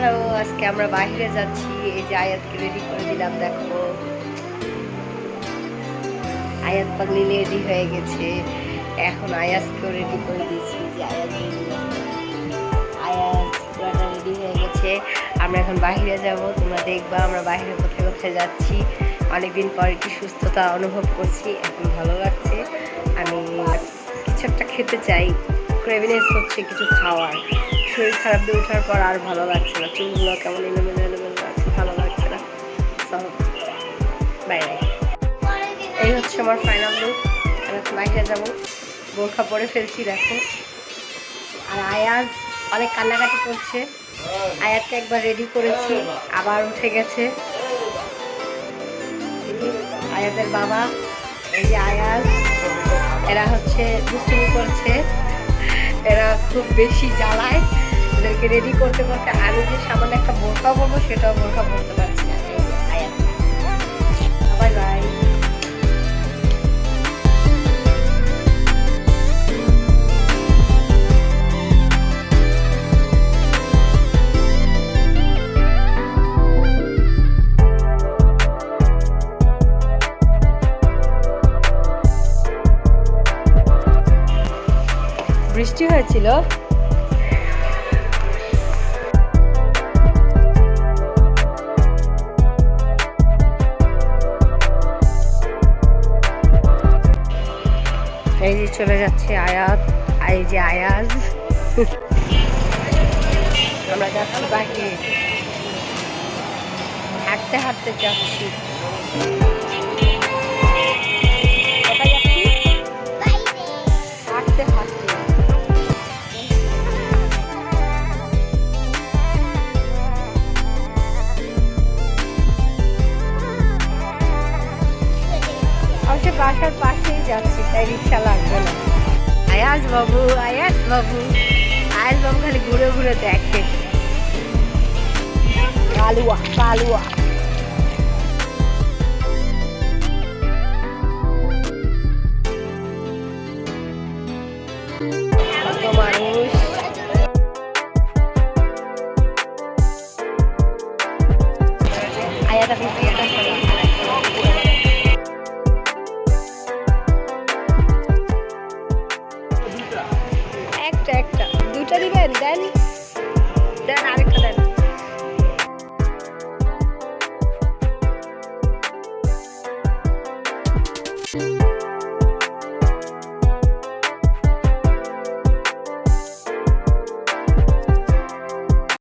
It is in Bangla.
হ্যালো, আজকে আমরা বাইরে যাচ্ছি। এই যে আয়াতকে রেডি করে দিলাম, দেখো আয়াত পাগলি রেডি হয়ে গেছে। এখন আয়াতকেও রেডি করে দিয়েছি। যে আয়াত পুরাটা রেডি হয়ে গেছে। আমরা এখন বাইরে যাব, তোমরা দেখবা আমরা বাইরে কোথায় কোথায় যাচ্ছি। অনেকদিন পর একটু সুস্থতা অনুভব করছি, এখন ভালো লাগছে। আমি কিছু একটা খেতে চাই, ক্রেভিনেস হচ্ছে কিছু খাওয়ার। শরীর খারাপ দিয়ে ওঠার পর আর ভালো লাগছে না, চুলগুলো কেমন এলোমেলো এলোমেলো লাগছে, ভালো লাগছে না। সব বাইরে এই হচ্ছে আমার ফাইনাল লুক। আমি এখন বাইরে যাবো, বোরখা পরে ফেলছি দেখো। আর আয়াজ অনেক কান্নাকাটি করছে। আয়াতকে একবার রেডি করেছি, আবার উঠে গেছে। আয়াতের বাবা, এই যে আয়াজ, এরা হচ্ছে দুষ্টুমি করছে। এরা খুব বেশি জ্বালায়। এদেরকে রেডি করতে করতে আমি যে সামান্য একটা বোরখা পরবো সেটাও বোরখা পরতে পারছি না। এই যে আয়াত, বাই বাই। বৃষ্টি হয়েছিল। এই যে চলে যাচ্ছে আয়াত, এই যে আয়াজ। আমরা যাচ্ছি বাইরে, হাঁটতে হাঁটতে যাচ্ছি। কোথায় যাচ্ছি? হাঁটতে হাঁটতে। অবশ্য বাসার পাশেই যাচ্ছি, তাই রিক্সা লাগবে না। আয়াজ বাবু, আয়াজ বাবু, আয়াজ বাবু খালি ঘুরে ঘুরে দেখে। কালুয়া কালুয়া। কত মানুষ। আয়াত এখন একটা দুইটা দিবেন দেন।